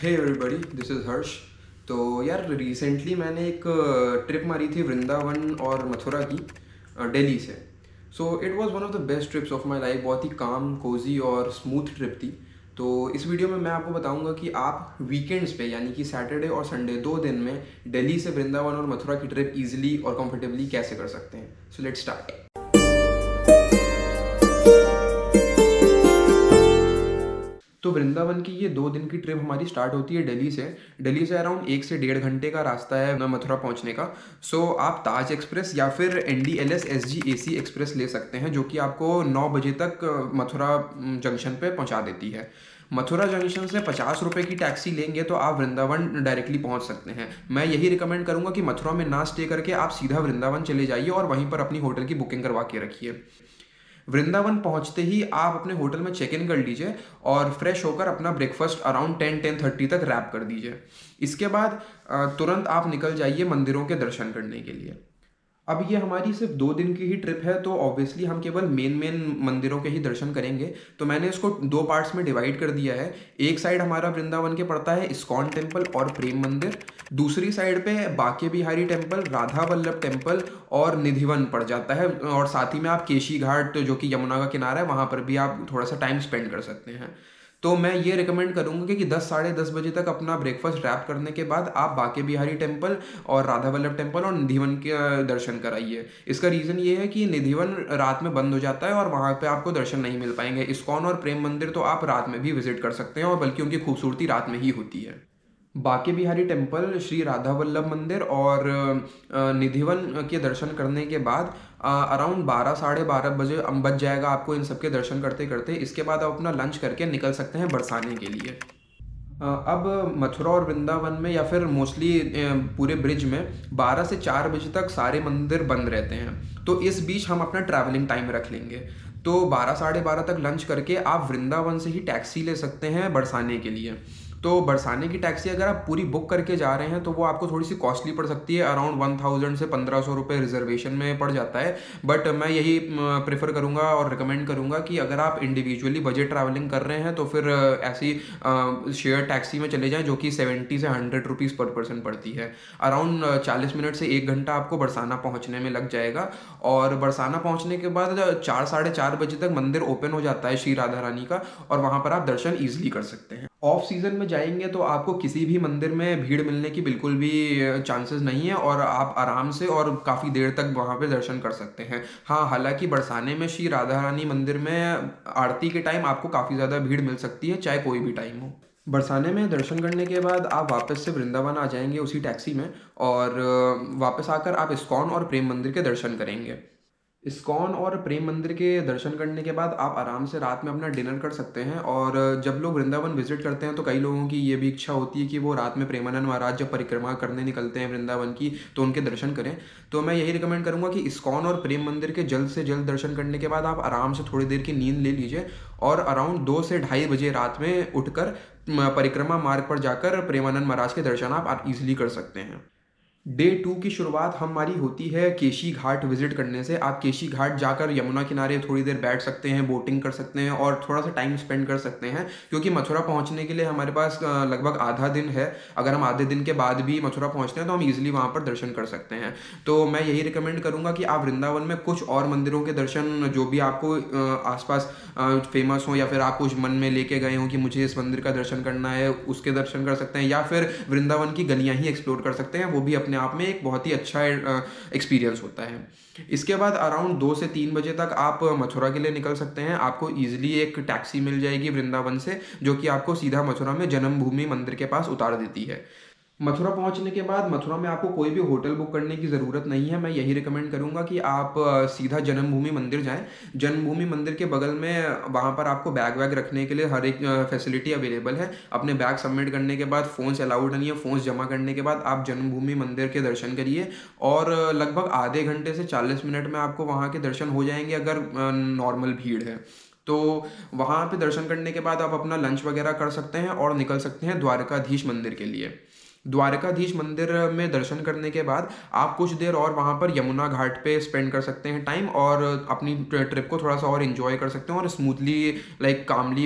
Hey everybody, this is हर्ष। तो यार recently मैंने एक ट्रिप मारी थी वृंदावन और मथुरा की, दिल्ली से। So it was one of the best trips of my life. बहुत ही काम, कोजी और स्मूथ ट्रिप थी। तो इस वीडियो में मैं आपको बताऊंगा कि आप वीकेंड्स पे यानी कि सैटरडे और संडे 2 दिन में दिल्ली से वृंदावन और मथुरा की ट्रिप इजीली और कंफर्टेबली कैसे कर सकते हैं। So let's start. तो वृंदावन की ये 2 दिन की ट्रिप हमारी स्टार्ट होती है दिल्ली से अराउंड 1 से 1.5 घंटे का रास्ता है मथुरा पहुंचने का। सो आप ताज एक्सप्रेस या फिर NDLS SGAC एक्सप्रेस ले सकते हैं, जो कि आपको 9 बजे तक मथुरा जंक्शन पे पहुंचा देती है। मथुरा जंक्शन से 50 रुपये की टैक्सी लेंगे तो आप वृंदावन डायरेक्टली पहुंच सकते हैं। मैं यही रिकमेंड करूंगा कि मथुरा में ना स्टे करके आप सीधा वृंदावन चले जाइए और वहीं पर अपनी होटल की बुकिंग करवा के रखिए। वृंदावन पहुंचते ही आप अपने होटल में चेक इन कर लीजिए और फ्रेश होकर अपना ब्रेकफास्ट अराउंड 10-10:30 तक रैप कर दीजिए। इसके बाद तुरंत आप निकल जाइए मंदिरों के दर्शन करने के लिए। अब ये हमारी सिर्फ 2 दिन की ही ट्रिप है, तो ऑब्वियसली हम केवल मेन मंदिरों के ही दर्शन करेंगे। तो मैंने इसको 2 पार्ट्स में डिवाइड कर दिया है। एक साइड हमारा वृंदावन के पड़ता है इस्कॉन टेम्पल और प्रेम मंदिर। दूसरी साइड पे बाके बिहारी टेम्पल, राधा वल्लभ टेम्पल और निधिवन पड़ जाता है। और साथ ही में आप केशी घाट, जो कि यमुना का किनारा है, वहाँ पर भी आप थोड़ा सा टाइम स्पेंड कर सकते हैं। तो मैं ये रिकमेंड करूँगा कि 10 साढ़े 10 बजे तक अपना ब्रेकफास्ट रैप करने के बाद आप बाके बिहारी टेम्पल और राधा वल्लभ टेम्पल और निधिवन के दर्शन कराइए। इसका रीज़न ये है कि निधिवन रात में बंद हो जाता है और वहाँ पे आपको दर्शन नहीं मिल पाएंगे। इस्कॉन और प्रेम मंदिर तो आप रात में भी विजिट कर सकते हैं, और बल्कि उनकी खूबसूरती रात में ही होती है। बाके बिहारी टेम्पल, श्री राधा वल्लभ मंदिर और निधिवन के दर्शन करने के बाद अराउंड 12 साढ़े 12 बजे बज जाएगा आपको इन सब के दर्शन करते करते। इसके बाद आप अपना लंच करके निकल सकते हैं बरसाने के लिए। अब मथुरा और वृंदावन में या फिर मोस्टली पूरे ब्रिज में 12 से 4 बजे तक सारे मंदिर बंद रहते हैं। तो इस बीच हम अपना ट्रैवलिंग टाइम रख लेंगे। तो 12 साढ़े 12 तक लंच करके आप वृंदावन से ही टैक्सी ले सकते हैं बरसाने के लिए। तो बरसाने की टैक्सी अगर आप पूरी बुक करके जा रहे हैं तो वो आपको थोड़ी सी कॉस्टली पड़ सकती है। अराउंड 1000 से 1500 रुपये रिजर्वेशन में पड़ जाता है। बट मैं यही प्रेफर करूँगा और रिकमेंड करूँगा कि अगर आप इंडिविजुअली बजट ट्रैवलिंग कर रहे हैं तो फिर ऐसी शेयर टैक्सी में चले जाएं, जो कि 70 से 100 रुपीज़ पर पर्सन पड़ती है। अराउंड 40 मिनट से 1 घंटा आपको बरसाना पहुँचने में लग जाएगा। और बरसाना पहुँचने के बाद 4 साढ़े 4 बजे तक मंदिर ओपन हो जाता है श्री राधा रानी का, और वहाँ पर आप दर्शन ईजिली कर सकते हैं। ऑफ सीजन में जाएंगे तो आपको किसी भी मंदिर में भीड़ मिलने की बिल्कुल भी चांसेस नहीं है, और आप आराम से और काफ़ी देर तक वहाँ पे दर्शन कर सकते हैं। हाँ, हालांकि बरसाने में श्री राधा रानी मंदिर में आरती के टाइम आपको काफ़ी ज़्यादा भीड़ मिल सकती है, चाहे कोई भी टाइम हो। बरसाने में दर्शन करने के बाद आप वापस से वृंदावन आ जाएंगे उसी टैक्सी में, और वापस आकर आप इस्कॉन और प्रेम मंदिर के दर्शन करेंगे। इस्कॉन और प्रेम मंदिर के दर्शन करने के बाद आप आराम से रात में अपना डिनर कर सकते हैं। और जब लोग वृंदावन विजिट करते हैं तो कई लोगों की ये भी इच्छा होती है कि वो रात में प्रेमानंद महाराज जब परिक्रमा करने निकलते हैं वृंदावन की, तो उनके दर्शन करें। तो मैं यही रिकमेंड करूँगा कि इस्कॉन और प्रेम मंदिर के जल्द से जल्द दर्शन करने के बाद आप आराम से थोड़ी देर की नींद ले लीजिए, और अराउंड 2 से ढाई बजे रात में उठकर परिक्रमा मार्ग पर जाकर प्रेमानंद महाराज के दर्शन आप ईजिली कर सकते हैं। डे 2 की शुरुआत हमारी होती है केशी घाट विजिट करने से। आप केशी घाट जाकर यमुना किनारे थोड़ी देर बैठ सकते हैं, बोटिंग कर सकते हैं और थोड़ा सा टाइम स्पेंड कर सकते हैं, क्योंकि मथुरा पहुंचने के लिए हमारे पास लगभग आधा दिन है। अगर हम आधे दिन के बाद भी मथुरा पहुंचते हैं तो हम इजीली वहां पर दर्शन कर सकते हैं। तो मैं यही रिकमेंड करूंगा कि आप वृंदावन में कुछ और मंदिरों के दर्शन, जो भी आपको आसपास फेमस हो या फिर आप कुछ मन में लेके गए हो कि मुझे इस मंदिर का दर्शन करना है, उसके दर्शन कर सकते हैं, या फिर वृंदावन की गलियां ही एक्सप्लोर कर सकते हैं। वो भी अपने आप में एक बहुत ही अच्छा एक्सपीरियंस होता है। इसके बाद अराउंड 2 से 3 बजे तक आप मथुरा के लिए निकल सकते हैं। आपको इजीली एक टैक्सी मिल जाएगी वृंदावन से, जो कि आपको सीधा मथुरा में जन्मभूमि मंदिर के पास उतार देती है। मथुरा पहुंचने के बाद मथुरा में आपको कोई भी होटल बुक करने की ज़रूरत नहीं है। मैं यही रिकमेंड करूंगा कि आप सीधा जन्मभूमि मंदिर जाएं। जन्मभूमि मंदिर के बगल में वहां पर आपको बैग वैग रखने के लिए हर एक फैसिलिटी अवेलेबल है। अपने बैग सबमिट करने के बाद, फ़ोन्स अलाउड नहीं है, फ़ोन्स जमा करने के बाद आप जन्मभूमि मंदिर के दर्शन करिए, और लगभग आधे घंटे से 40 मिनट में आपको वहाँ के दर्शन हो जाएंगे अगर नॉर्मल भीड़ है तो। वहाँ पे दर्शन करने के बाद आप अपना लंच वगैरह कर सकते हैं और निकल सकते हैं द्वारकाधीश मंदिर के लिए। द्वारकाधीश मंदिर में दर्शन करने के बाद आप कुछ देर और वहाँ पर यमुना घाट पे स्पेंड कर सकते हैं टाइम, और अपनी ट्रिप को थोड़ा सा और इन्जॉय कर सकते हैं और स्मूथली लाइक कामली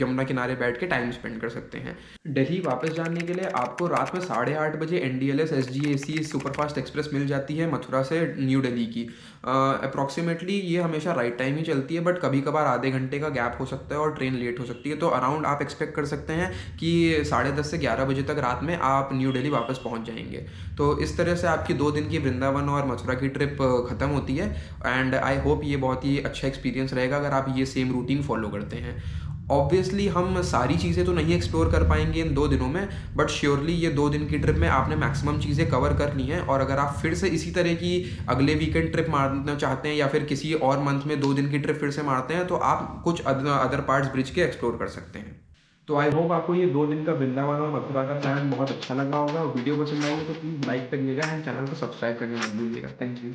यमुना किनारे बैठ के टाइम स्पेंड कर सकते हैं। दिल्ली वापस जाने के लिए आपको रात में 8:30 बजे NDLS SGAC सुपरफास्ट एक्सप्रेस मिल जाती है मथुरा से न्यू दिल्ली की। अप्रॉक्सीमेटली ये हमेशा राइट टाइम ही चलती है, बट कभी कभार आधे घंटे का गैप हो सकता है और ट्रेन लेट हो सकती है। तो अराउंड आप एक्सपेक्ट कर सकते हैं कि 10:30 से 11 बजे तक रात में आप न्यू दिल्ली वापस पहुंच जाएंगे। तो इस तरह से आपकी 2 दिन की वृंदावन और मथुरा की ट्रिप ख़त्म होती है। एंड आई होप ये बहुत ही अच्छा एक्सपीरियंस रहेगा अगर आप ये सेम रूटीन फॉलो करते हैं। ऑब्वियसली हम सारी चीज़ें तो नहीं एक्सप्लोर कर पाएंगे इन 2 दिनों में, बट श्योरली ये 2 दिन की ट्रिप में आपने मैक्सिमम चीज़ें कवर कर ली हैं। और अगर आप फिर से इसी तरह की अगले वीकेंड ट्रिप मारना चाहते हैं या फिर किसी और मंथ में 2 दिन की ट्रिप फिर से मारते हैं, तो आप कुछ अदर पार्ट्स ब्रिज के एक्सप्लोर कर सकते हैं। तो आई होप आपको ये 2 दिन का वृंदावन और मथुरा का प्लान बहुत अच्छा लगा होगा। वीडियो पसंद आई हो तो प्लीज़ लाइक करिएगा एंड चैनल को सब्सक्राइब करना मत भूलिएगा। Thank you.